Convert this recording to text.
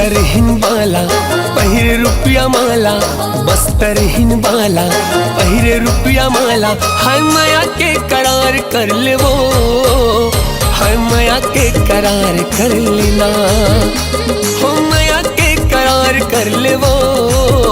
बस्तर हिन बाला पहिरे रुपया माला, बस्तर हिन बाला पहिरे रुपया माला। हाय माया के करार कर ले वो, हाय माया के करार कर लेना, हो माया के करार कर ले वो।